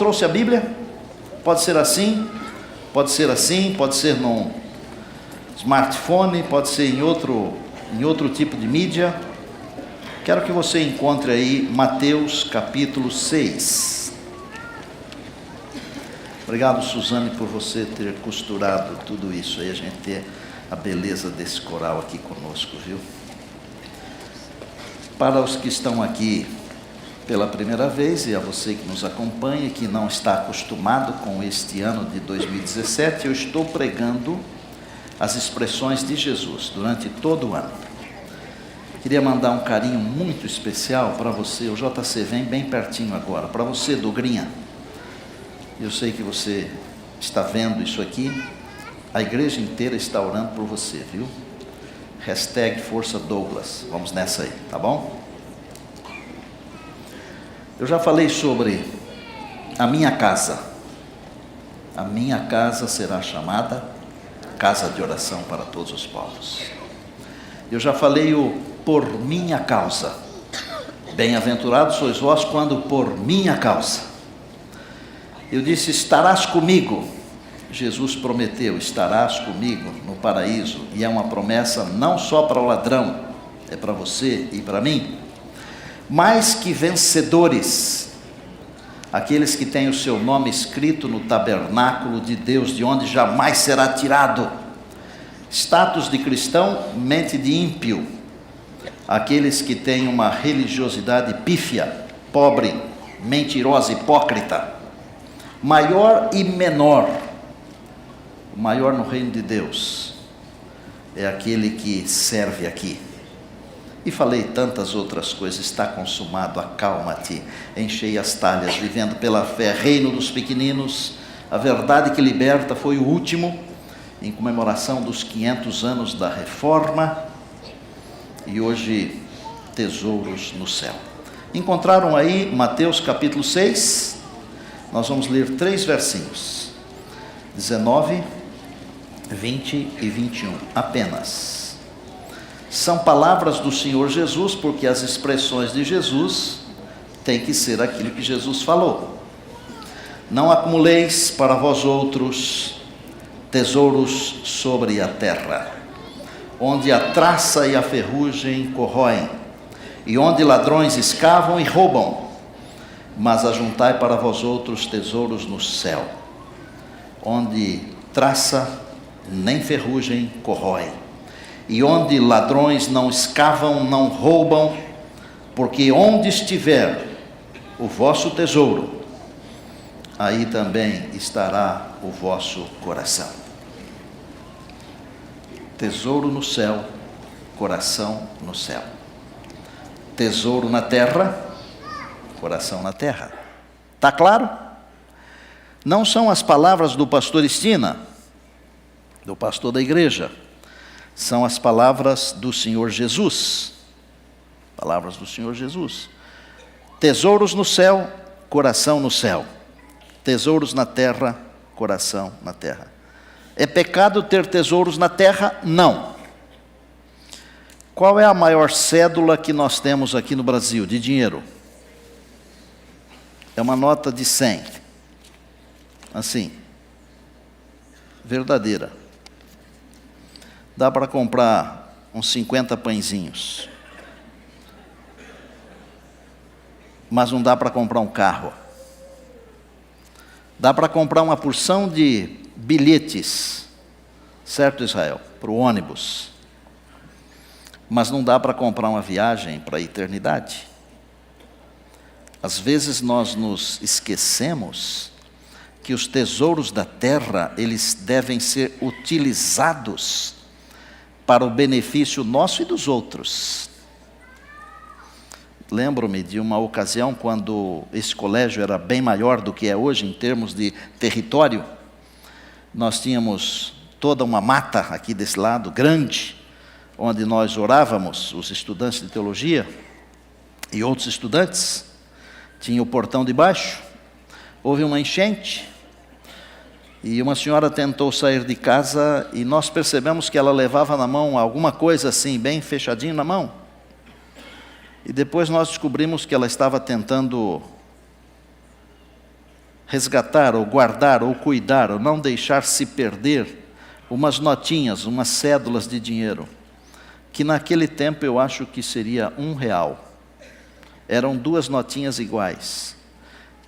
Trouxe a Bíblia? Pode ser assim, pode ser assim, pode ser num smartphone, pode ser em outro tipo de mídia. Quero que você encontre aí Mateus capítulo 6. Obrigado, Suzane, por você ter costurado tudo isso aí, a gente ter a beleza desse coral aqui conosco, viu? Para os que estão aqui pela primeira vez, e a você que nos acompanha e que não está acostumado com este ano de 2017, eu estou pregando as expressões de Jesus durante todo o ano. Queria mandar um carinho muito especial para você. O JC vem bem pertinho agora, para você, Dogrinha. Eu sei que você está vendo isso aqui, a igreja inteira está orando por você, viu? Hashtag Força Douglas, vamos nessa aí, tá bom? Eu já falei sobre a minha casa. A minha casa será chamada casa de oração para todos os povos. Eu já falei o por minha causa. Bem-aventurados sois vós quando por minha causa. Eu disse, estarás comigo. Jesus prometeu, estarás comigo no paraíso. E é uma promessa não só para o ladrão, é para você e para mim. Mais que vencedores, aqueles que têm o seu nome escrito no tabernáculo de Deus, de onde jamais será tirado. Status de cristão, mente de ímpio. Aqueles que têm uma religiosidade pífia, pobre, mentirosa, hipócrita. Maior e menor. O maior no reino de Deus é aquele que serve aqui. E falei tantas outras coisas, está consumado, acalma-te, enchei as talhas, vivendo pela fé, reino dos pequeninos, a verdade que liberta foi o último, em comemoração dos 500 anos da Reforma, e hoje, tesouros no céu. Encontraram aí Mateus capítulo 6, nós vamos ler 3 versinhos, 19, 20 e 21, apenas. São palavras do Senhor Jesus, porque as expressões de Jesus têm que ser aquilo que Jesus falou. Não acumuleis para vós outros tesouros sobre a terra, onde a traça e a ferrugem corroem, e onde ladrões escavam e roubam, mas ajuntai para vós outros tesouros no céu, onde traça nem ferrugem corrói, e onde ladrões não escavam, não roubam, porque onde estiver o vosso tesouro, aí também estará o vosso coração. Tesouro no céu, coração no céu. Tesouro na terra, coração na terra. Está claro? Não são as palavras do pastor Estina, do pastor da igreja. São as palavras do Senhor Jesus. Palavras do Senhor Jesus. Tesouros no céu, coração no céu. Tesouros na terra, coração na terra. É pecado ter tesouros na terra? Não. Qual é a maior cédula que nós temos aqui no Brasil, de dinheiro? É uma nota de 100. Assim. Verdadeira. Dá para comprar uns 50 pãezinhos. Mas não dá para comprar um carro. Dá para comprar uma porção de bilhetes, certo, Israel? Para o ônibus. Mas não dá para comprar uma viagem para a eternidade. Às vezes nós nos esquecemos que os tesouros da terra, eles devem ser utilizados para o benefício nosso e dos outros. Lembro-me de uma ocasião quando esse colégio era bem maior do que é hoje em termos de território. Nós tínhamos toda uma mata aqui desse lado, grande, onde nós orávamos, os estudantes de teologia e outros estudantes. Tinha o portão de baixo, houve uma enchente, e uma senhora tentou sair de casa e nós percebemos que ela levava na mão alguma coisa assim, bem fechadinho na mão. E depois nós descobrimos que ela estava tentando resgatar, ou guardar, ou cuidar, ou não deixar se perder umas notinhas, umas cédulas de dinheiro, que naquele tempo eu acho que seria R$1. Eram 2 notinhas iguais,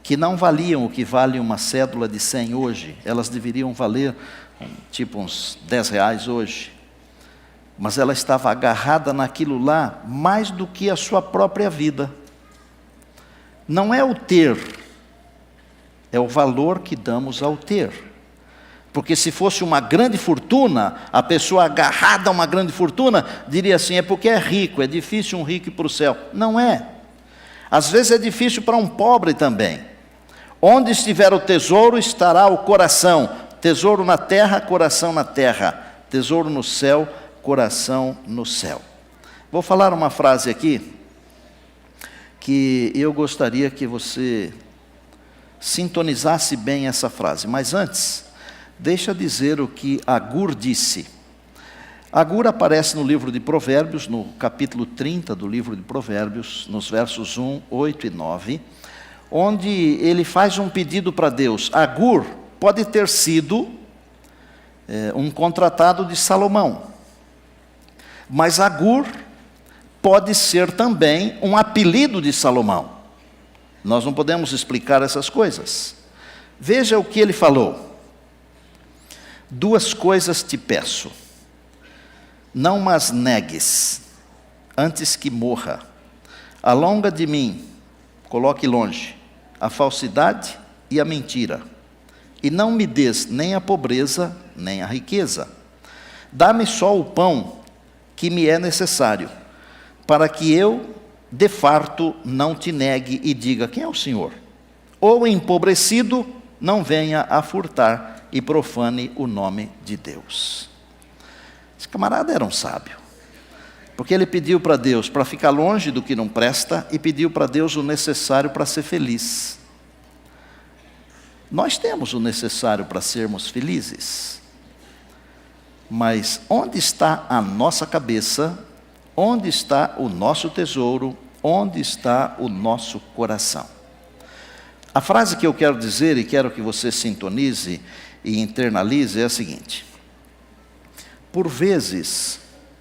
que não valiam o que vale uma cédula de 100 hoje. Elas deveriam valer tipo uns R$10 hoje. Mas ela estava agarrada naquilo lá mais do que a sua própria vida. Não é o ter, é o valor que damos ao ter. Porque se fosse uma grande fortuna, a pessoa agarrada a uma grande fortuna, diria assim, é porque é rico, é difícil um rico ir para o céu. Não é. Às vezes é difícil para um pobre também. Onde estiver o tesouro, estará o coração. Tesouro na terra, coração na terra. Tesouro no céu, coração no céu. Vou falar uma frase aqui, que eu gostaria que você sintonizasse bem essa frase. Mas antes, deixa eu dizer o que Agur disse. Agur aparece no livro de Provérbios, no capítulo 30 do livro de Provérbios, nos versos 1, 8 e 9, onde ele faz um pedido para Deus. Agur pode ter sido um contratado de Salomão, mas Agur pode ser também um apelido de Salomão. Nós não podemos explicar essas coisas. Veja o que ele falou. 2 coisas te peço, não mas negues, antes que morra. Alonga de mim, coloque longe, a falsidade e a mentira. E não me des nem a pobreza, nem a riqueza. Dá-me só o pão que me é necessário, para que eu, de farto, não te negue e diga, quem é o Senhor? Ou empobrecido, não venha a furtar e profane o nome de Deus. Esse camarada era um sábio, porque ele pediu para Deus para ficar longe do que não presta e pediu para Deus o necessário para ser feliz. Nós temos o necessário para sermos felizes, mas onde está a nossa cabeça? Onde está o nosso tesouro? Onde está o nosso coração? A frase que eu quero dizer e quero que você sintonize e internalize é a seguinte: por vezes,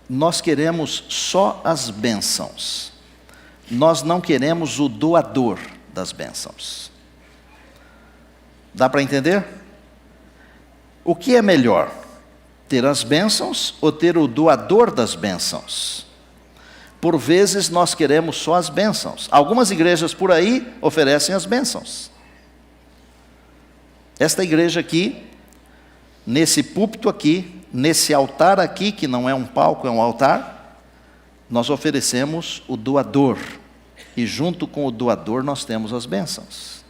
nós queremos só as bênçãos, nós não queremos o doador das bênçãos. Dá para entender? O que é melhor? Ter as bênçãos ou ter o doador das bênçãos? Por vezes nós queremos só as bênçãos. Algumas igrejas por aí oferecem as bênçãos. Esta igreja aqui, nesse púlpito aqui, nesse altar aqui, que não é um palco, é um altar, nós oferecemos o doador. E junto com o doador nós temos as bênçãos.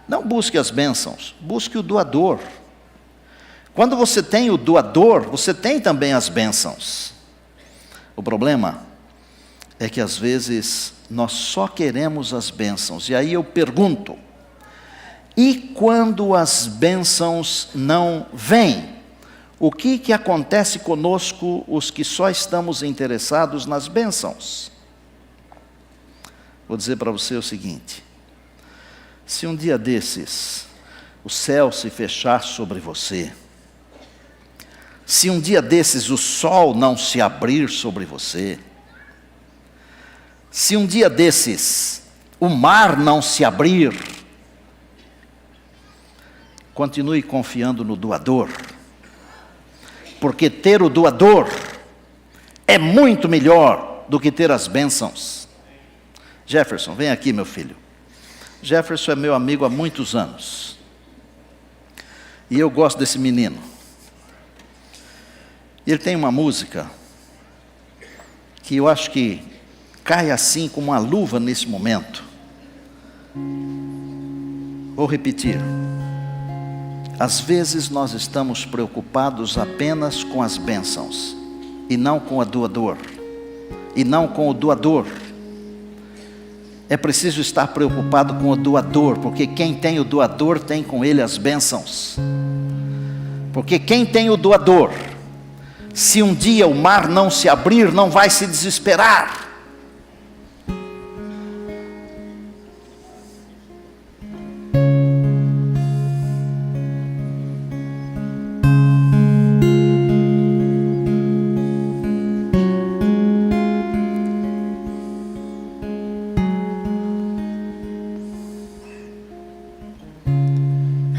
Não busque as bênçãos, busque o doador. Quando você tem o doador, você tem também as bênçãos. O problema é que às vezes nós só queremos as bênçãos. E aí eu pergunto, e quando as bênçãos não vêm? O que acontece conosco, os que só estamos interessados nas bênçãos? Vou dizer para você o seguinte: se um dia desses o céu se fechar sobre você, se um dia desses o sol não se abrir sobre você, se um dia desses o mar não se abrir, continue confiando no doador, porque ter o doador é muito melhor do que ter as bênçãos. Jefferson, vem aqui, meu filho. Jefferson é meu amigo há muitos anos. E eu gosto desse menino. Ele tem uma música que eu acho que cai assim como uma luva nesse momento. Vou repetir. Às vezes nós estamos preocupados apenas com as bênçãos, e não com o doador, e não com o doador. É preciso estar preocupado com o doador, porque quem tem o doador tem com ele as bênçãos. Porque quem tem o doador, se um dia o mar não se abrir, não vai se desesperar.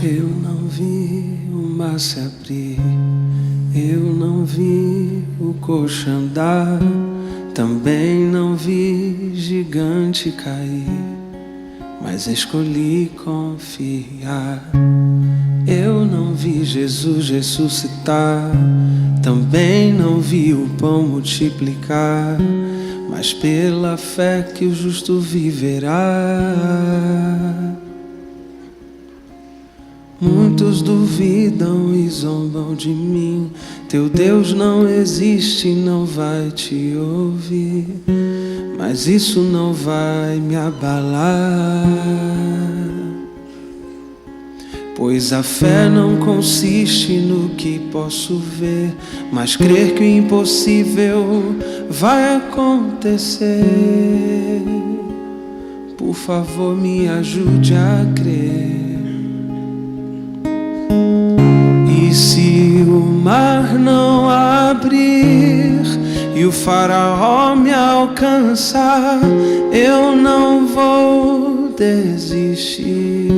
Eu não vi o mar se abrir, eu não vi o coxo andar, também não vi gigante cair, mas escolhi confiar. Eu não vi Jesus ressuscitar, também não vi o pão multiplicar, mas pela fé que o justo viverá. Muitos duvidam e zombam de mim, teu Deus não existe, não vai te ouvir, mas isso não vai me abalar. Pois a fé não consiste no que posso ver, mas crer que o impossível vai acontecer. Por favor, me ajude a crer. E se o mar não abrir e o faraó me alcançar, eu não vou desistir,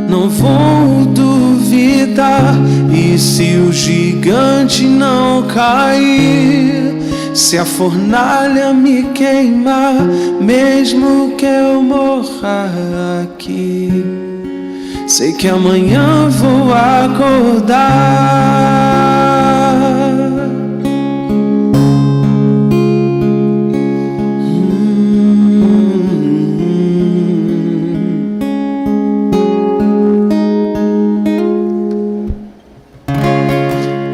não vou duvidar. E se o gigante não cair, se a fornalha me queimar, mesmo que eu morra aqui, sei que amanhã vou acordar.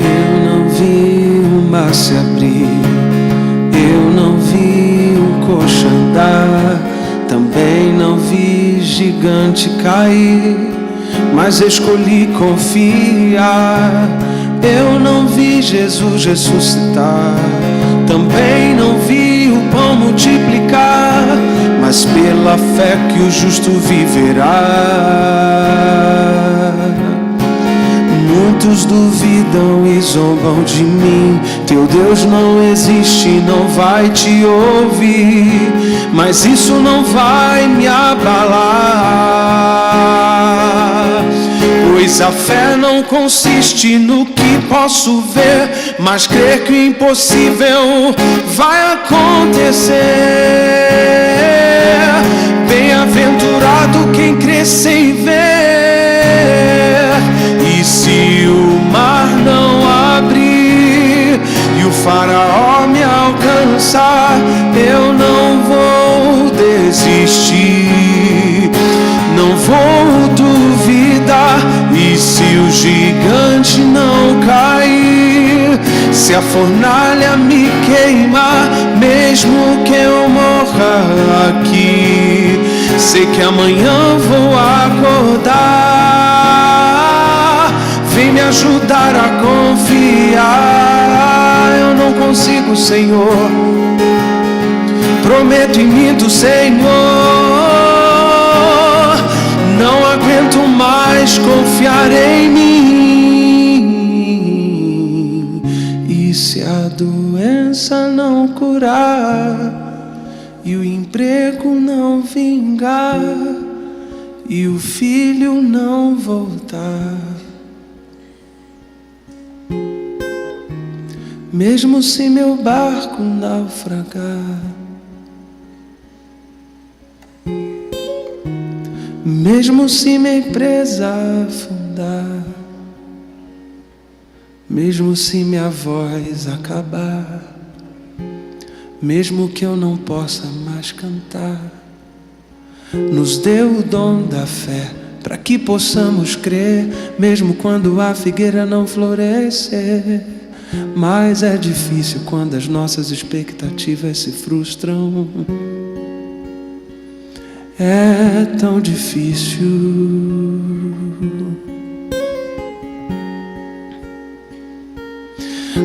Eu não vi o mar se abrir, eu não vi o coxo andar, também não vi gigante cair, mas escolhi confiar. Eu não vi Jesus ressuscitar, também não vi o pão multiplicar, mas pela fé que o justo viverá. Muitos duvidam e zombam de mim, teu Deus não existe, não vai te ouvir, mas isso não vai me abalar. Pois a fé não consiste no que posso ver, mas crer que o impossível vai acontecer. Bem-aventurado quem crê sem ver. E se o mar não abrir e o faraó me alcançar, eu não vou desistir, não vou duvidar. E se o gigante não cair, se a fornalha me queimar, mesmo que eu morra aqui, sei que amanhã vou acordar. Vem me ajudar a confiar. Eu não consigo, Senhor, prometo e minto, Senhor, não aguento mais confiar em mim. E se a doença não curar, e o emprego não vingar, e o filho não voltar, mesmo se meu barco naufragar, mesmo se minha empresa afundar, mesmo se minha voz acabar, mesmo que eu não possa mais cantar, nos dê o dom da fé para que possamos crer, mesmo quando a figueira não florescer. Mas é difícil quando as nossas expectativas se frustram. É tão difícil.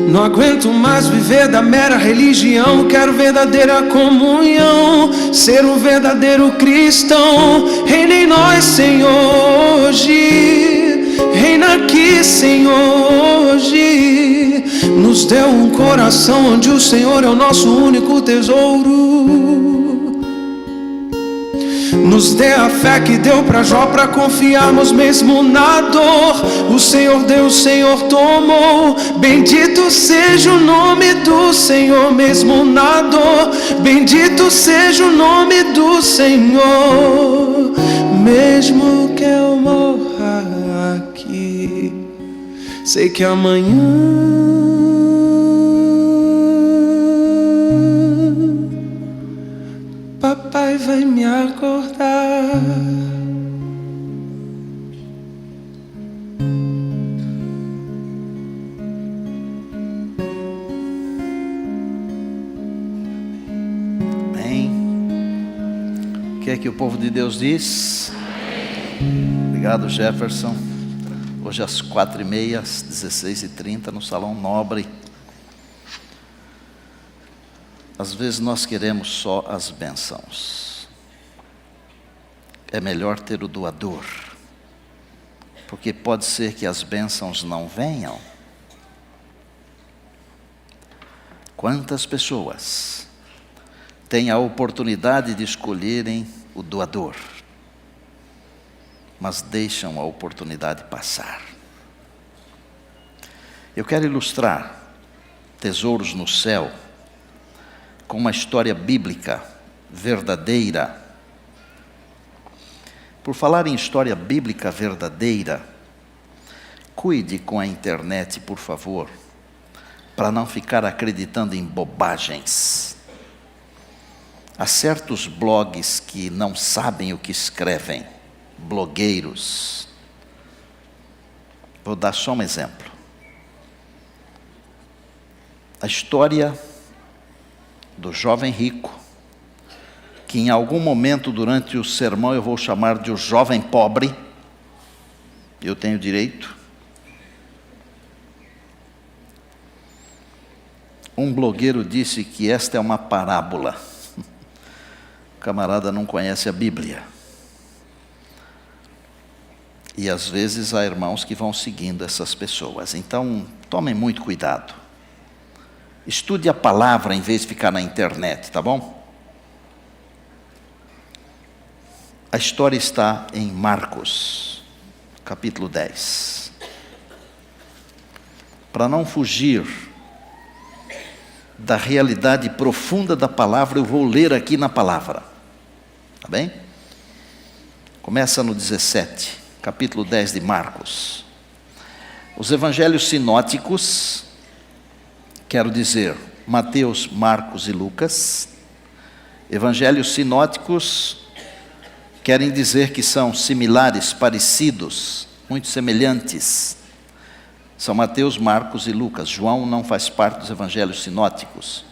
Não aguento mais viver da mera religião, quero verdadeira comunhão, ser um verdadeiro cristão. Reina em nós, Senhor, hoje, reina aqui, Senhor, hoje. Nos deu um coração onde o Senhor é o nosso único tesouro. Nos dê a fé que deu pra Jó, pra confiarmos mesmo na dor. O Senhor deu, o Senhor tomou. Bendito seja o nome do Senhor, mesmo na dor. Bendito seja o nome do Senhor. Mesmo que eu morra aqui, sei que amanhã papai vai me acordar. Amém. O que é que o povo de Deus diz? Amém. Obrigado, Jefferson. Hoje às 4h30, às 16h30, no Salão Nobre. Às vezes nós queremos só as bênçãos. É melhor ter o doador, porque pode ser que as bênçãos não venham. Quantas pessoas têm a oportunidade de escolherem o doador, mas deixam a oportunidade passar? Eu quero ilustrar tesouros no céu com uma história bíblica verdadeira. Por falar em história bíblica verdadeira, cuide com a internet, por favor, para não ficar acreditando em bobagens. Há certos blogs que não sabem o que escrevem, blogueiros. Vou dar só um exemplo. A história do jovem rico, que em algum momento durante o sermão eu vou chamar de o jovem pobre. Eu tenho direito. Um blogueiro disse que esta é uma parábola. O camarada não conhece a Bíblia. E às vezes há irmãos que vão seguindo essas pessoas. Então, tomem muito cuidado. Estude a palavra em vez de ficar na internet, tá bom? A história está em Marcos, capítulo 10. Para não fugir da realidade profunda da palavra, eu vou ler aqui na palavra. Tá bem? Começa no 17, capítulo 10 de Marcos. Os evangelhos sinóticos, quero dizer, Mateus, Marcos e Lucas. Evangelhos sinóticos querem dizer que são similares, parecidos, muito semelhantes. São Mateus, Marcos e Lucas. João não faz parte dos evangelhos sinóticos.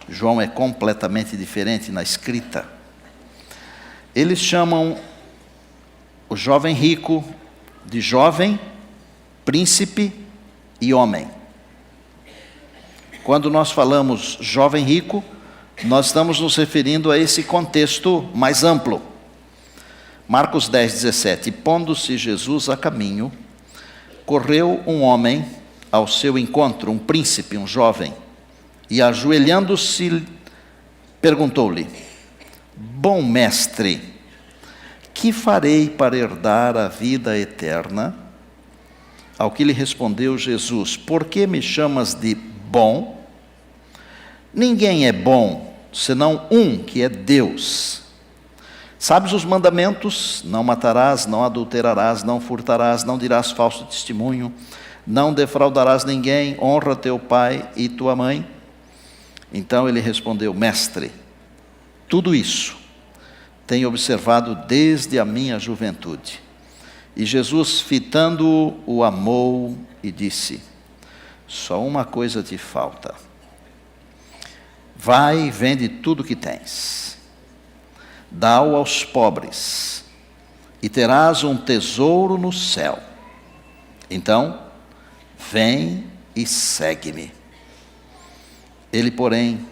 João é completamente diferente na escrita. Eles chamam o jovem rico de jovem, príncipe e homem. Quando nós falamos jovem rico, nós estamos nos referindo a esse contexto mais amplo. Marcos 10, 17. Pondo-se Jesus a caminho, correu um homem ao seu encontro, um príncipe, um jovem, e ajoelhando-se, perguntou-lhe: Bom mestre, que farei para herdar a vida eterna? Ao que lhe respondeu Jesus: Por que me chamas de bom? Ninguém é bom, senão um, que é Deus. Sabes os mandamentos? Não matarás, não adulterarás, não furtarás, não dirás falso testemunho, não defraudarás ninguém, honra teu pai e tua mãe. Então ele respondeu: Mestre, tudo isso tenho observado desde a minha juventude. E Jesus, fitando-o, o amou e disse: Só uma coisa te falta. Vai e vende tudo que tens, dá-o aos pobres, e terás um tesouro no céu. Então, vem e segue-me. Ele, porém,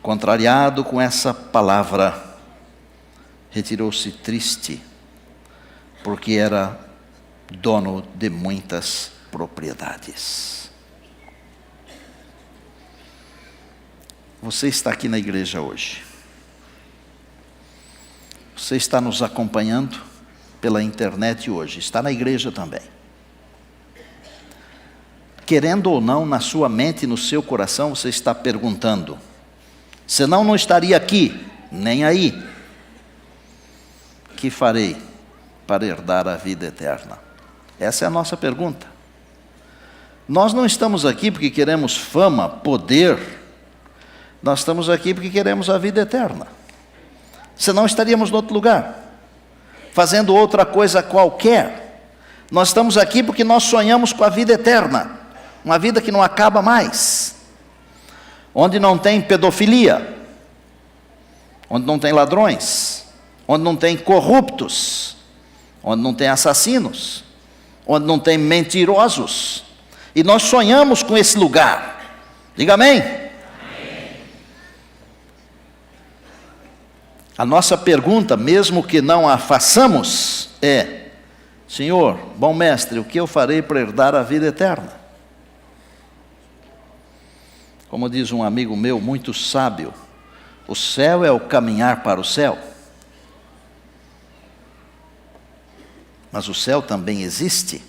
contrariado com essa palavra, retirou-se triste, porque era dono de muitas propriedades. Você está aqui na igreja hoje. Você está nos acompanhando pela internet hoje, está na igreja também. Querendo ou não, na sua mente e no seu coração, você está perguntando: senão não estaria aqui, nem aí. Que farei para herdar a vida eterna? Essa é a nossa pergunta. Nós não estamos aqui porque queremos fama, poder. Nós estamos aqui porque queremos a vida eterna. Senão estaríamos em outro lugar, fazendo outra coisa qualquer. Nós estamos aqui porque nós sonhamos com a vida eterna, uma vida que não acaba mais, onde não tem pedofilia, onde não tem ladrões, onde não tem corruptos, onde não tem assassinos, onde não tem mentirosos. E nós sonhamos com esse lugar. Diga amém. Amém. A nossa pergunta, mesmo que não a façamos, é: Senhor, bom mestre, o que eu farei para herdar a vida eterna? Como diz um amigo meu muito sábio, o céu é o caminhar para o céu. Mas o céu também existe.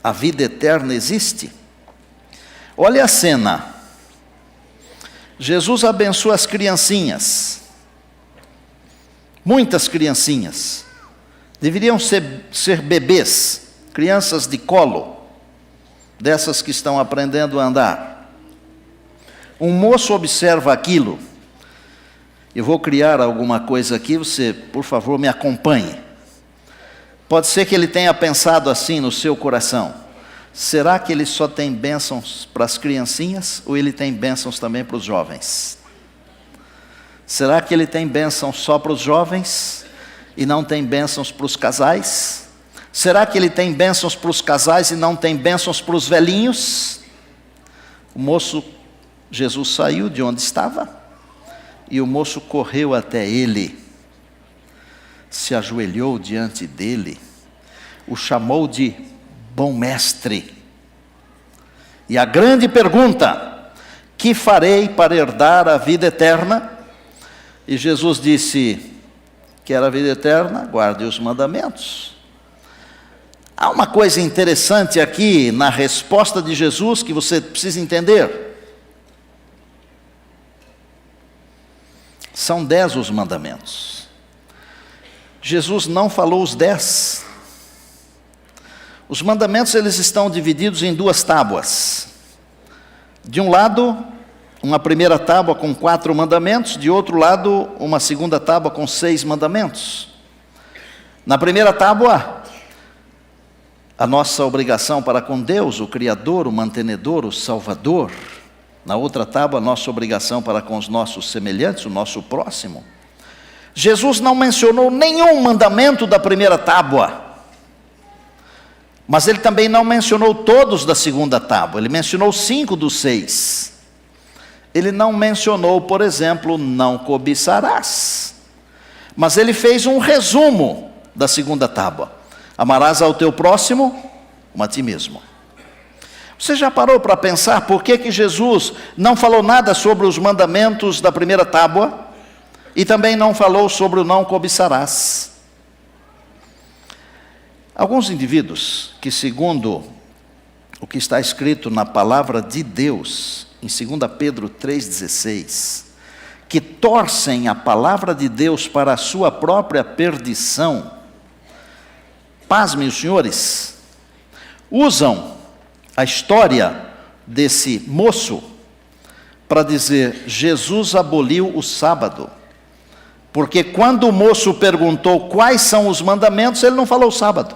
A vida eterna existe. Olha a cena. Jesus abençoa as criancinhas. Muitas criancinhas. Deveriam ser bebês, crianças de colo, dessas que estão aprendendo a andar. Um moço observa aquilo. Eu vou criar alguma coisa aqui, você, por favor, me acompanhe. Pode ser que ele tenha pensado assim no seu coração: será que ele só tem bênçãos para as criancinhas ou ele tem bênçãos também para os jovens? Será que ele tem bênçãos só para os jovens e não tem bênçãos para os casais? Será que ele tem bênçãos para os casais e não tem bênçãos para os velhinhos? O moço, Jesus saiu de onde estava e o moço correu até ele, se ajoelhou diante dele, o chamou de bom mestre. E a grande pergunta: que farei para herdar a vida eterna? E Jesus disse: quer a vida eterna? Guarde os mandamentos. Há uma coisa interessante aqui na resposta de Jesus que você precisa entender. São 10 os mandamentos. Jesus não falou os 10. Os mandamentos, eles estão divididos em 2 tábuas. De um lado, uma primeira tábua com 4 mandamentos, de outro lado, uma segunda tábua com 6 mandamentos. Na primeira tábua, a nossa obrigação para com Deus, o Criador, o Mantenedor, o Salvador. Na outra tábua, a nossa obrigação para com os nossos semelhantes, o nosso próximo. Jesus não mencionou nenhum mandamento da primeira tábua, mas ele também não mencionou todos da segunda tábua. Ele mencionou 5 dos 6. Ele não mencionou, por exemplo, não cobiçarás, mas ele fez um resumo da segunda tábua: amarás ao teu próximo como a ti mesmo. Você já parou para pensar por que Jesus não falou nada sobre os mandamentos da primeira tábua? E também não falou sobre o não cobiçarás. Alguns indivíduos que, segundo o que está escrito na palavra de Deus, em 2 Pedro 3,16, que torcem a palavra de Deus para a sua própria perdição, pasmem os senhores, usam a história desse moço para dizer: Jesus aboliu o sábado. Porque quando o moço perguntou quais são os mandamentos, ele não falou o sábado.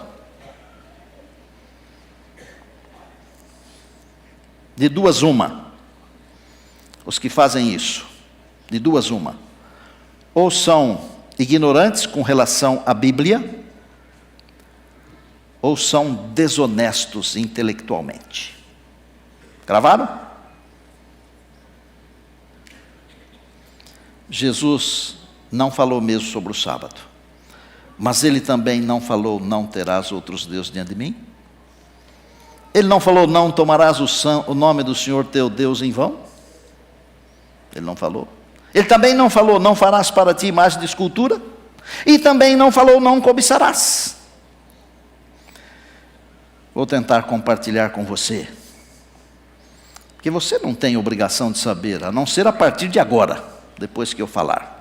De 2 uma. Os que fazem isso, de 2 uma. Ou são ignorantes com relação à Bíblia, ou são desonestos intelectualmente. Gravaram? Jesus não falou mesmo sobre o sábado, mas ele também não falou: não terás outros deuses diante de mim. Ele não falou: não tomarás o nome do Senhor teu Deus em vão. Ele não falou. Ele também não falou: não farás para ti imagem de escultura. E também não falou: não cobiçarás. Vou tentar compartilhar com você, porque você não tem obrigação de saber, a não ser a partir de agora, depois que eu falar.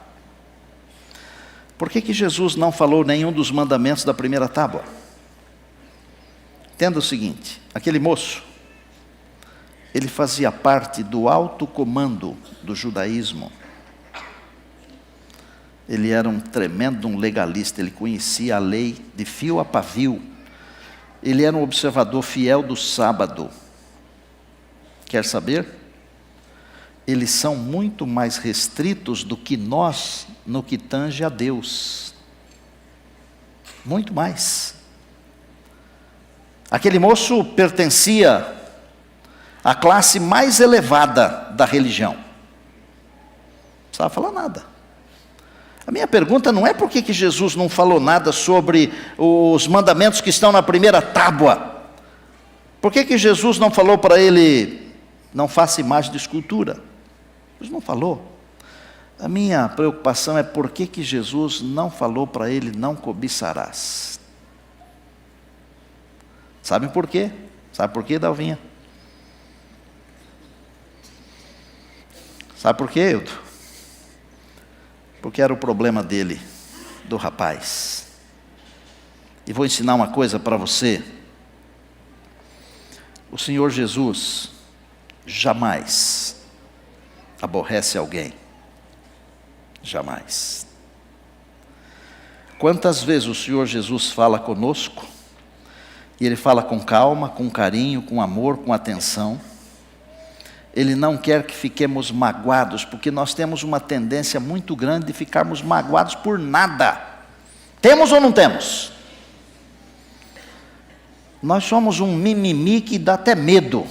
Por que Jesus não falou nenhum dos mandamentos da primeira tábua? Entenda o seguinte: aquele moço, ele fazia parte do alto comando do judaísmo. Ele era um tremendo legalista, ele conhecia a lei de fio a pavio. Ele era um observador fiel do sábado. Quer saber? Eles são muito mais restritos do que nós no que tange a Deus. Muito mais. Aquele moço pertencia à classe mais elevada da religião. Não precisava falar nada. A minha pergunta não é por que Jesus não falou nada sobre os mandamentos que estão na primeira tábua. Por que Jesus não falou para ele: não faça imagem de escultura? Jesus não falou. A minha preocupação é por que Jesus não falou para ele: não cobiçarás. Sabem por quê? Sabe por quê, Dalvinha? Sabe por quê, Eudo? Porque era o problema dele, do rapaz. E vou ensinar uma coisa para você. O Senhor Jesus jamais aborrece alguém. Jamais. Quantas vezes o Senhor Jesus fala conosco, e Ele fala com calma, com carinho, com amor, com atenção. Ele não quer que fiquemos magoados, porque nós temos uma tendência muito grande de ficarmos magoados por nada. Temos ou não temos? Nós somos um mimimi que dá até medo.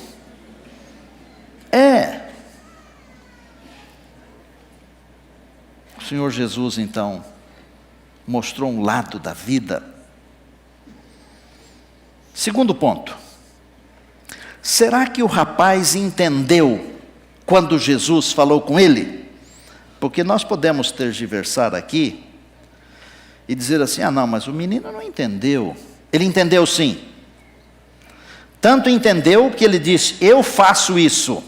O Senhor Jesus, então, mostrou um lado da vida. Segundo ponto. Será que o rapaz entendeu quando Jesus falou com ele? Porque nós podemos tergiversar aqui e dizer assim: ah não, mas o menino não entendeu. Ele entendeu sim. Tanto entendeu que ele disse: eu faço isso.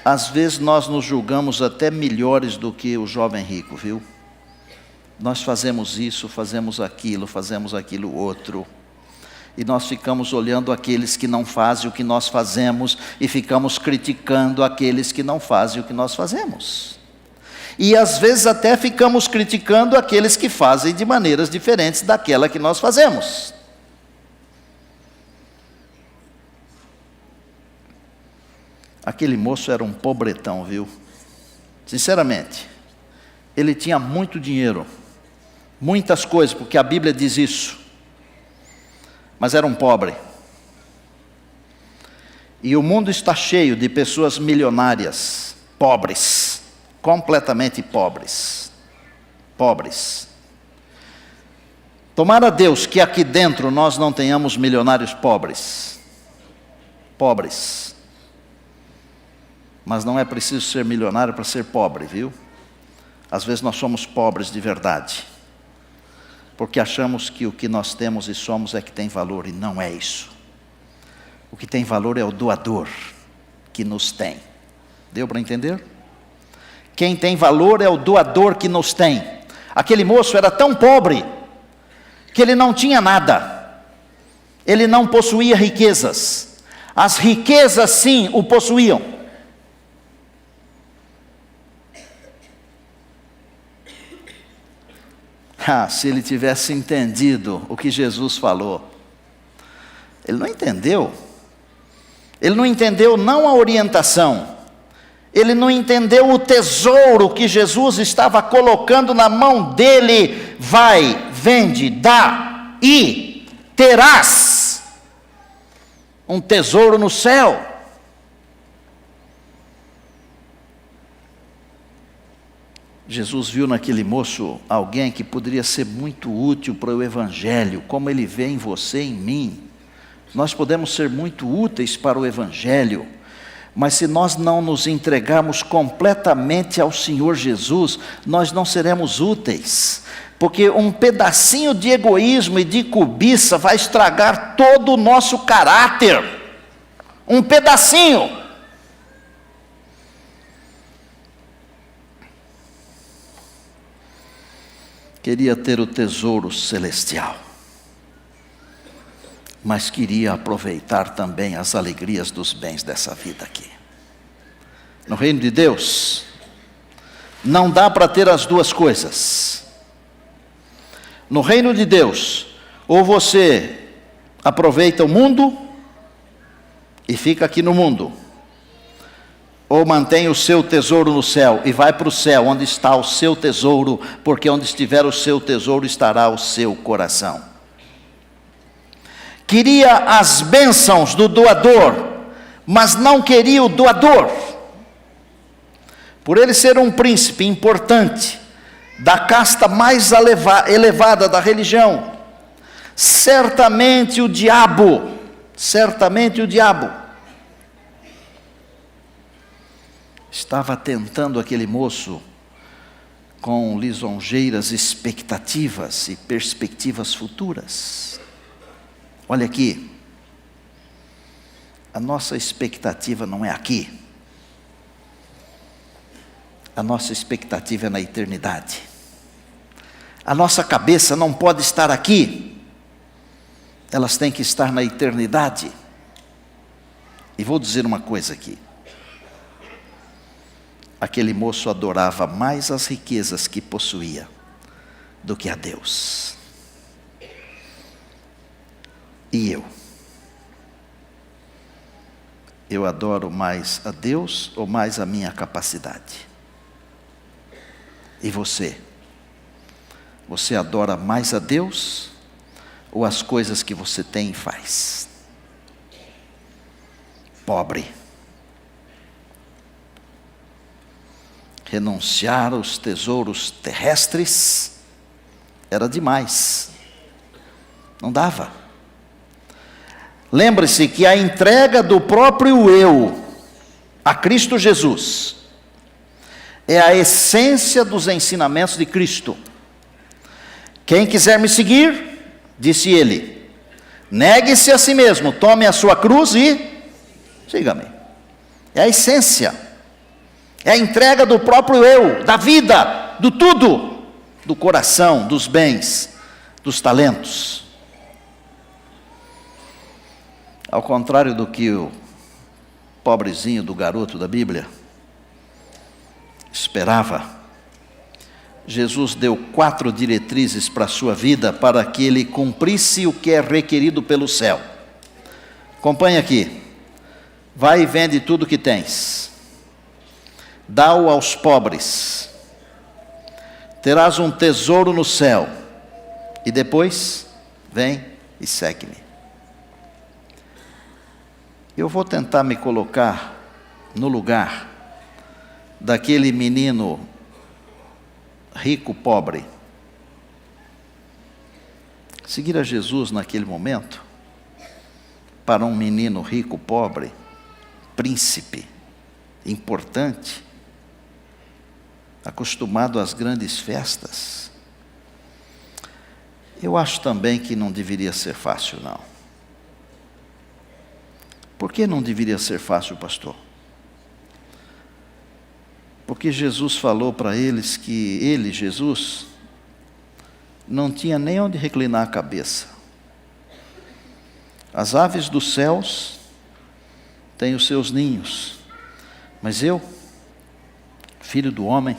Às vezes nós nos julgamos até melhores do que o jovem rico, viu? Nós fazemos isso, fazemos aquilo outro. E nós ficamos olhando aqueles que não fazem o que nós fazemos e ficamos criticando aqueles que não fazem o que nós fazemos. E às vezes até ficamos criticando aqueles que fazem de maneiras diferentes daquela que nós fazemos. Aquele moço era um pobretão, viu? Sinceramente, ele tinha muito dinheiro, muitas coisas, porque a Bíblia diz isso. Mas era um pobre. E o mundo está cheio de pessoas milionárias, pobres, completamente pobres. Pobres. Tomara a Deus que aqui dentro nós não tenhamos milionários pobres. Pobres. Mas não é preciso ser milionário para ser pobre, viu? Às vezes nós somos pobres de verdade. Porque achamos que o que nós temos e somos é que tem valor, e não é isso. O que tem valor é o doador que nos tem. Deu para entender? Quem tem valor é o doador que nos tem. Aquele moço era tão pobre que ele não tinha nada. Ele não possuía riquezas. As riquezas sim o possuíam. Se ele tivesse entendido o que Jesus falou. Ele não entendeu. Ele não entendeu não a orientação. Ele não entendeu o tesouro que Jesus estava colocando na mão dele. Vai, vende, dá e terás um tesouro no céu. Jesus viu naquele moço alguém que poderia ser muito útil para o Evangelho, como ele vê em você e em mim. Nós podemos ser muito úteis para o Evangelho, Mas se nós não nos entregarmos completamente ao Senhor Jesus, nós não seremos úteis. Porque um pedacinho de egoísmo e de cobiça vai estragar todo o nosso caráter. Um pedacinho. Queria ter o tesouro celestial, mas queria aproveitar também as alegrias dos bens dessa vida aqui. No reino de Deus, não dá para ter as duas coisas. No reino de Deus, ou você aproveita o mundo e fica aqui no mundo, ou mantém o seu tesouro no céu e vai para o céu, onde está o seu tesouro, porque onde estiver o seu tesouro estará o seu coração. Queria as bênçãos do doador, mas não queria o doador. Por ele ser um príncipe importante, da casta mais elevada da religião, certamente o diabo estava tentando aquele moço com lisonjeiras expectativas e perspectivas futuras. Olha aqui, a nossa expectativa não é aqui, a nossa expectativa é na eternidade. A nossa cabeça não pode estar aqui, elas têm que estar na eternidade. E vou dizer uma coisa aqui. Aquele moço adorava mais as riquezas que possuía do que a Deus. E eu adoro mais a Deus ou mais a minha capacidade? E você? Você adora mais a Deus ou as coisas que você tem e faz? Pobre. Renunciar aos tesouros terrestres era demais. Não dava. Lembre-se que a entrega do próprio eu a Cristo Jesus é a essência dos ensinamentos de Cristo. Quem quiser me seguir, disse ele, negue-se a si mesmo, tome a sua cruz e siga-me. É a essência. É a entrega do próprio eu, da vida, do tudo, do coração, dos bens, dos talentos. Ao contrário do que o pobrezinho do garoto da Bíblia esperava, Jesus deu 4 diretrizes para a sua vida para que ele cumprisse o que é requerido pelo céu. Acompanhe aqui. Vai e vende tudo que tens. Dá-o aos pobres. Terás um tesouro no céu. E depois, vem e segue-me. Eu vou tentar me colocar no lugar daquele menino rico, pobre. Seguir a Jesus naquele momento, para um menino rico, pobre, príncipe, importante, acostumado às grandes festas, eu acho também que não deveria ser fácil, não. Por que não deveria ser fácil, pastor? Porque Jesus falou para eles que ele, Jesus, não tinha nem onde reclinar a cabeça. As aves dos céus têm os seus ninhos, mas eu, filho do homem,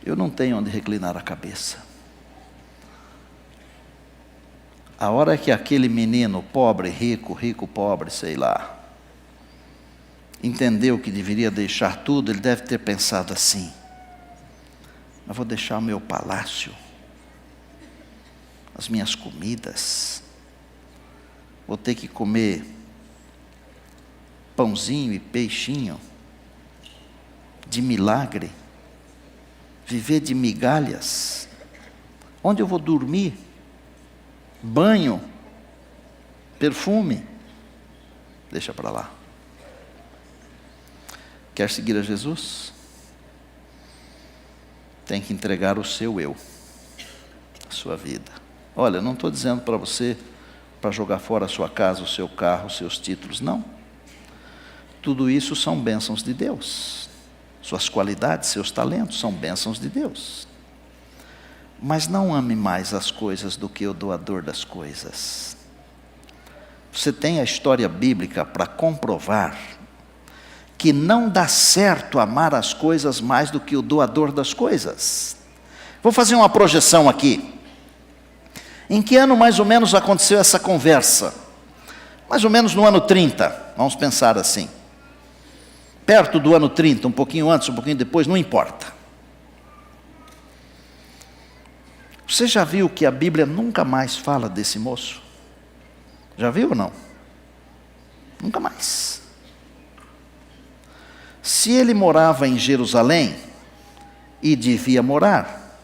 eu não tenho onde reclinar a cabeça. A hora que aquele menino pobre, rico, pobre, sei lá, entendeu que deveria deixar tudo, ele deve ter pensado assim: eu vou deixar o meu palácio, as minhas comidas, vou ter que comer pãozinho e peixinho, de milagre, viver de migalhas, onde eu vou dormir? Banho, perfume, deixa para lá. Quer seguir a Jesus? Tem que entregar o seu eu, a sua vida. Olha, eu não estou dizendo para você para jogar fora a sua casa, o seu carro, os seus títulos, não. Tudo isso são bênçãos de Deus. Suas qualidades, seus talentos são bênçãos de Deus. Mas não ame mais as coisas do que o doador das coisas. Você tem a história bíblica para comprovar que não dá certo amar as coisas mais do que o doador das coisas. Vou fazer uma projeção aqui. Em que ano mais ou menos aconteceu essa conversa? Mais ou menos no ano 30, vamos pensar assim. Perto do ano 30, um pouquinho antes, um pouquinho depois, não importa. Você já viu que a Bíblia nunca mais fala desse moço? Já viu ou não? Nunca mais. Se ele morava em Jerusalém, e devia morar,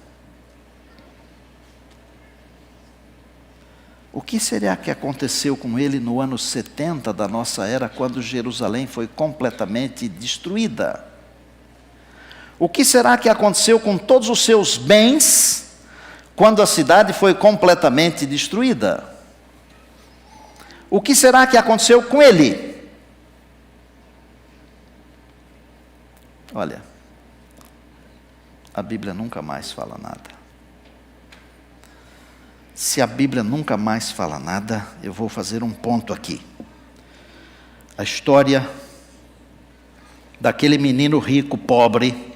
o que será que aconteceu com ele no ano 70 da nossa era, quando Jerusalém foi completamente destruída? O que será que aconteceu com todos os seus bens, quando a cidade foi completamente destruída? O que será que aconteceu com ele? Olha, a Bíblia nunca mais fala nada. Se a Bíblia nunca mais fala nada, eu vou fazer um ponto aqui. A história daquele menino rico, pobre,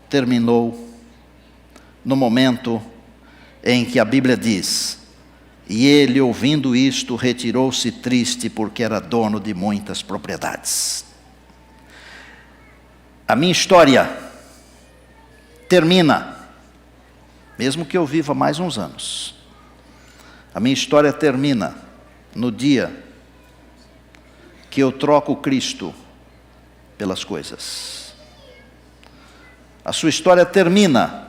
terminou no momento em que a Bíblia diz: e ele, ouvindo isto, retirou-se triste, porque era dono de muitas propriedades. A minha história termina, mesmo que eu viva mais uns anos, a minha história termina no dia que eu troco Cristo pelas coisas. A sua história termina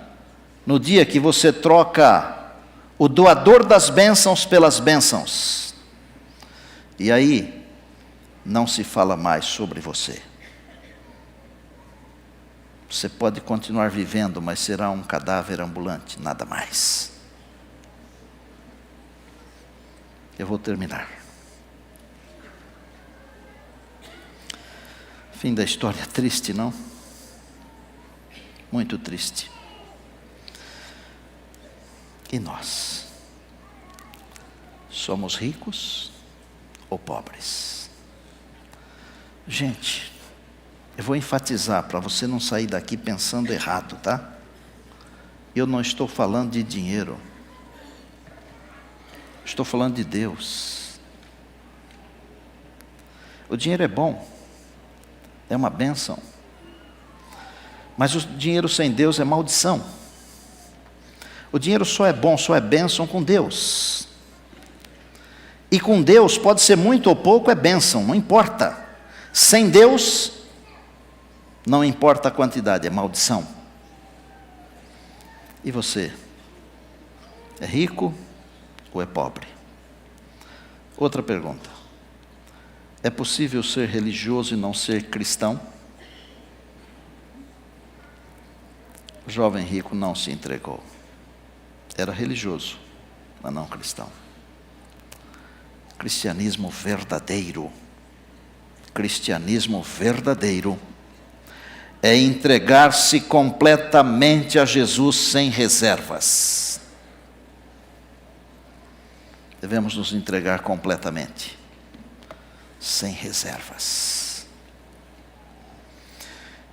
no dia que você troca o doador das bênçãos pelas bênçãos. E aí, não se fala mais sobre você. Você pode continuar vivendo, mas será um cadáver ambulante, nada mais. Eu vou terminar. Fim da história, triste, não? Muito triste. E nós? Somos ricos ou pobres? Gente, eu vou enfatizar para você não sair daqui pensando errado, tá? Eu não estou falando de dinheiro. Estou falando de Deus. O dinheiro é bom. É uma bênção. Mas o dinheiro sem Deus é maldição. O dinheiro só é bom, só é bênção com Deus. E com Deus pode ser muito ou pouco, é bênção, não importa. Sem Deus, não importa a quantidade, é maldição. E você? É rico ou é pobre? Outra pergunta. É possível ser religioso e não ser cristão? O jovem rico não se entregou. Era religioso, mas não cristão. Cristianismo verdadeiro. Cristianismo verdadeiro é entregar-se completamente a Jesus sem reservas. Devemos nos entregar completamente, sem reservas.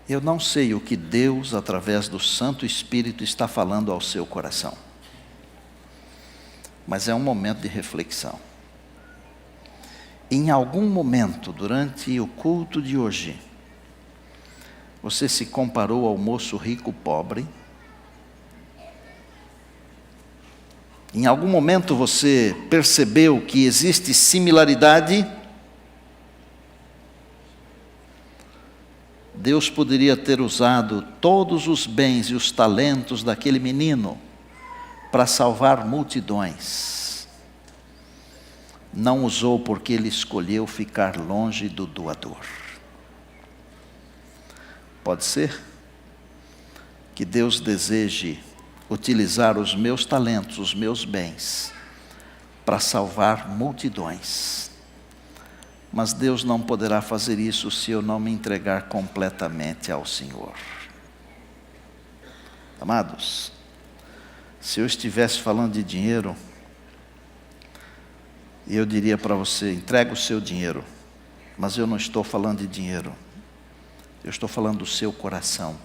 Eu não sei o que Deus, através do Santo Espírito, está falando ao seu coração, mas é um momento de reflexão. Em algum momento, durante o culto de hoje, você se comparou ao moço rico pobre? Em algum momento você percebeu que existe similaridade? Deus poderia ter usado todos os bens e os talentos daquele menino para salvar multidões. Não usou porque ele escolheu ficar longe do doador. Pode ser que Deus deseje utilizar os meus talentos, os meus bens, para salvar multidões. Mas Deus não poderá fazer isso se eu não me entregar completamente ao Senhor. Amados, se eu estivesse falando de dinheiro, eu diria para você, entrega o seu dinheiro. Mas eu não estou falando de dinheiro. Eu estou falando do seu coração.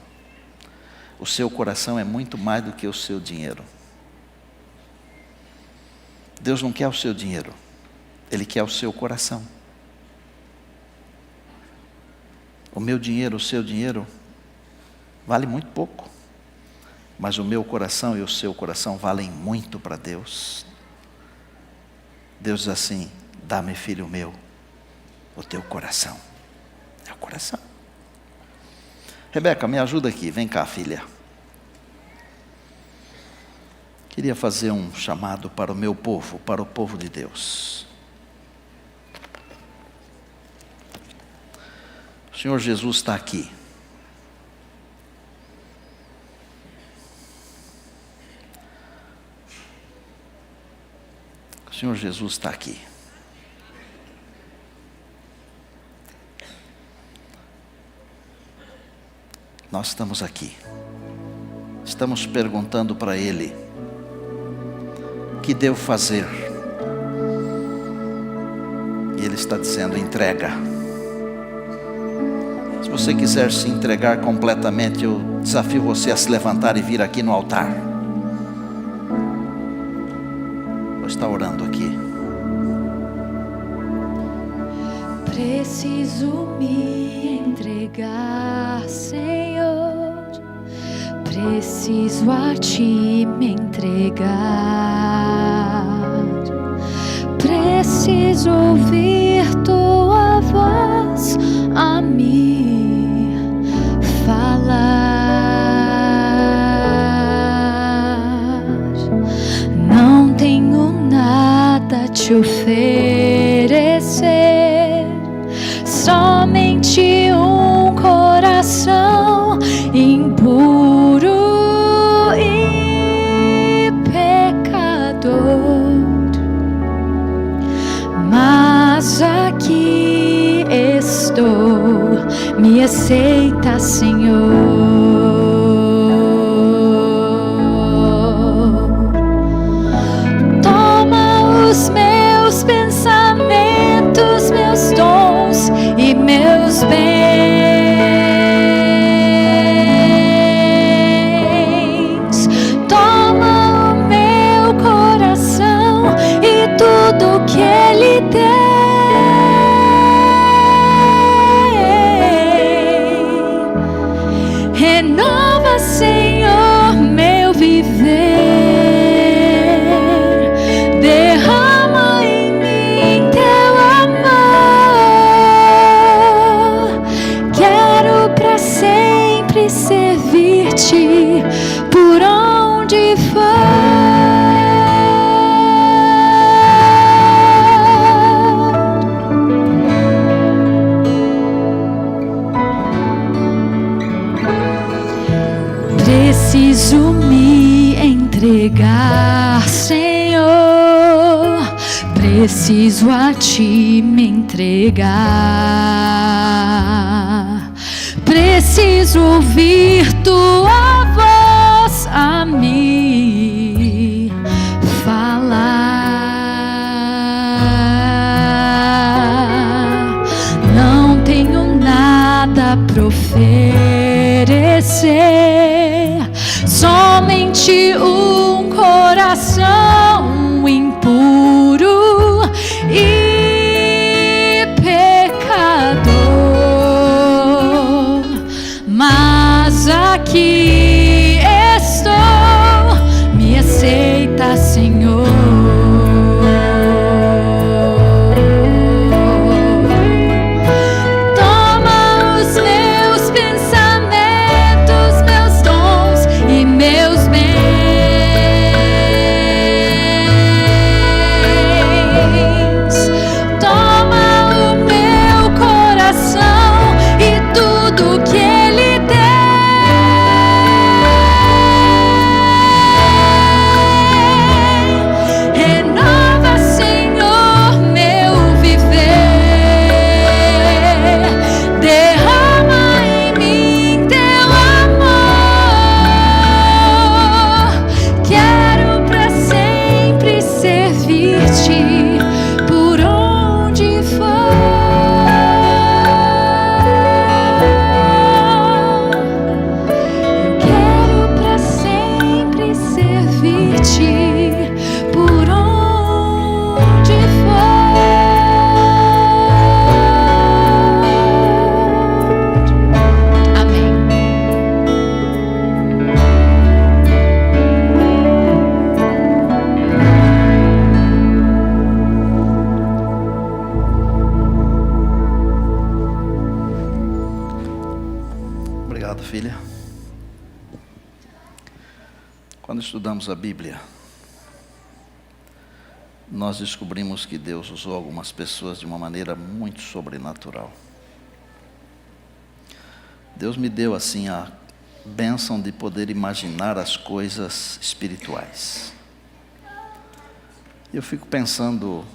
O seu coração é muito mais do que o seu dinheiro. Deus não quer o seu dinheiro. Ele quer o seu coração. O meu dinheiro, o seu dinheiro, vale muito pouco. Mas o meu coração e o seu coração valem muito para Deus. Deus diz assim, dá-me, filho meu, o teu coração. É o coração. Rebeca, me ajuda aqui, vem cá, filha. Queria fazer um chamado para o meu povo, para o povo de Deus. O Senhor Jesus está aqui. O Senhor Jesus está aqui. Nós estamos aqui. Estamos perguntando para Ele: o que devo fazer? E Ele está dizendo: entrega. Se você quiser se entregar completamente, eu desafio você a se levantar e vir aqui no altar. Vou estar orando aqui. Preciso me entregar, Senhor. Preciso a Ti me entregar. Preciso ouvir Tua voz a me falar. Não tenho nada a Te oferecer, somente um coração impuro e pecador. Mas aqui estou, me aceita, Senhor. Toma os meus pensamentos, meus dons e meus bens. Toma o meu coração e tudo que Ele tem. Renova, Senhor, meu viver. Derrama em mim Teu amor. Quero para sempre servir-Te por onde for. Preciso me entregar, Senhor. Preciso a Ti me entregar. Preciso ouvir Tua voz a me falar. Não tenho nada para oferecer, somente um coração impuro e pecador. Mas aqui estou, me aceita, Senhor. Toma os meus pensamentos, meus dons e meus bens. Toma o meu coração e tudo que Ele tem. Quando estudamos a Bíblia, nós descobrimos que Deus usou algumas pessoas de uma maneira muito sobrenatural. Deus me deu assim a bênção de poder imaginar as coisas espirituais. Eu fico pensando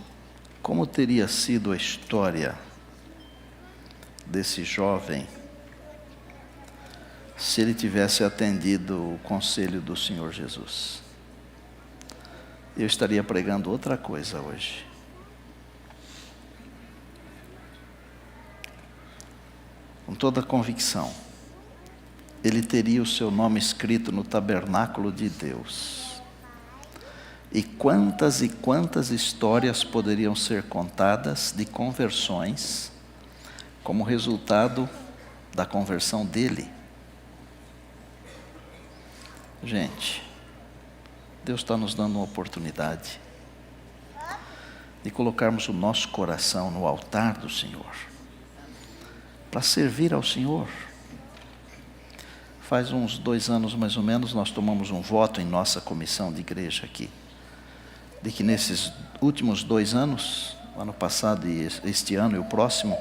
como teria sido a história desse jovem se ele tivesse atendido o conselho do Senhor Jesus. Eu estaria pregando outra coisa hoje. Com toda a convicção, ele teria o seu nome escrito no tabernáculo de Deus. E quantas histórias poderiam ser contadas de conversões como resultado da conversão dele. Gente, Deus está nos dando uma oportunidade de colocarmos o nosso coração no altar do Senhor, para servir ao Senhor. Faz uns 2 anos mais ou menos, nós tomamos um voto em nossa comissão de igreja aqui, de que nesses últimos 2 anos, ano passado e este ano e o próximo,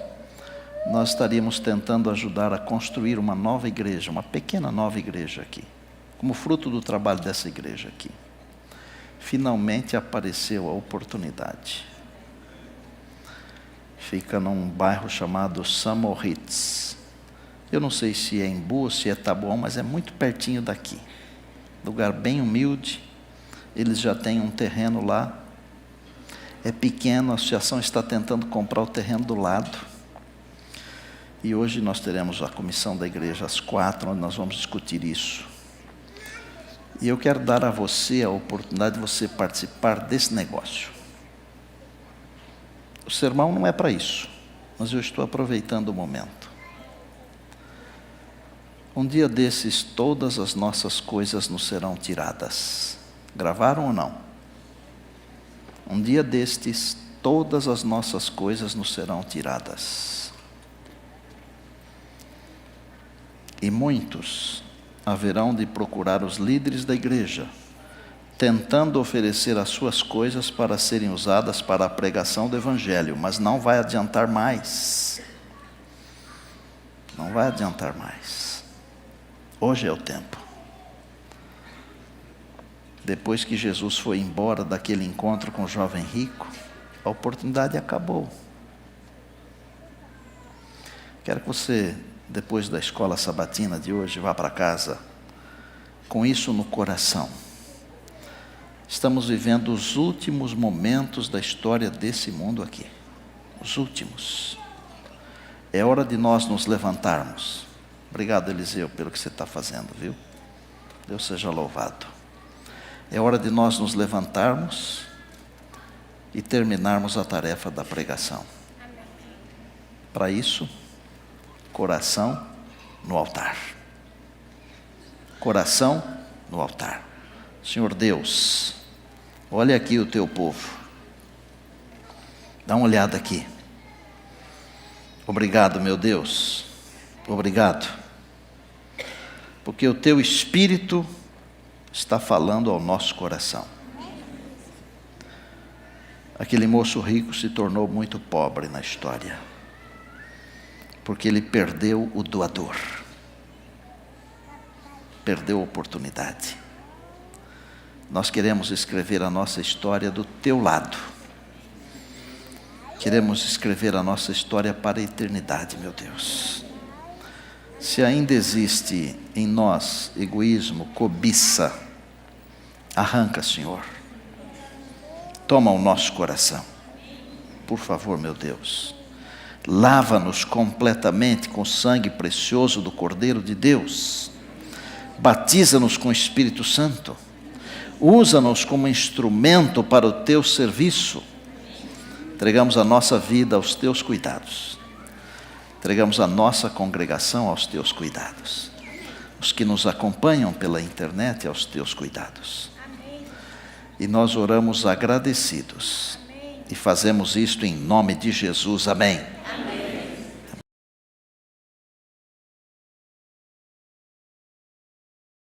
nós estaríamos tentando ajudar a construir uma nova igreja, uma pequena nova igreja aqui, como fruto do trabalho dessa igreja aqui. Finalmente apareceu a oportunidade. Fica num bairro chamado Samoritz. Eu não sei se é Embu ou se é Taboão, mas é muito pertinho daqui. Lugar bem humilde. Eles já têm um terreno lá. É pequeno, a associação está tentando comprar o terreno do lado. E hoje nós teremos a comissão da igreja às 4, onde nós vamos discutir isso. E eu quero dar a você a oportunidade de você participar desse negócio. O sermão não é para isso, mas eu estou aproveitando o momento. Um dia desses, todas as nossas coisas nos serão tiradas. Gravaram ou não? Um dia destes, todas as nossas coisas nos serão tiradas. E muitos haverão de procurar os líderes da igreja, tentando oferecer as suas coisas para serem usadas para a pregação do Evangelho, mas não vai adiantar mais. Não vai adiantar mais. Hoje é o tempo. Depois que Jesus foi embora daquele encontro com o jovem rico, a oportunidade acabou. Quero que você, depois da escola sabatina de hoje, vá para casa com isso no coração. Estamos vivendo os últimos momentos da história desse mundo aqui. Os últimos. É hora de nós nos levantarmos. Obrigado, Eliseu, pelo que você está fazendo, viu? Deus seja louvado. É hora de nós nos levantarmos e terminarmos a tarefa da pregação. Para isso, coração no altar. Coração no altar. Senhor Deus, olha aqui o teu povo. Dá uma olhada aqui. Obrigado, meu Deus. Obrigado. Porque o teu Espírito está falando ao nosso coração. Aquele moço rico se tornou muito pobre na história, porque ele perdeu o doador. Perdeu a oportunidade. Nós queremos escrever a nossa história do teu lado. Queremos escrever a nossa história para a eternidade, meu Deus. Se ainda existe em nós egoísmo, cobiça, arranca, Senhor. Toma o nosso coração. Por favor, meu Deus. Lava-nos completamente com o sangue precioso do Cordeiro de Deus. Batiza-nos com o Espírito Santo. Usa-nos como instrumento para o teu serviço. Entregamos a nossa vida aos teus cuidados. Entregamos a nossa congregação aos teus cuidados. Os que nos acompanham pela internet aos teus cuidados. E nós oramos agradecidos. E fazemos isto em nome de Jesus. Amém.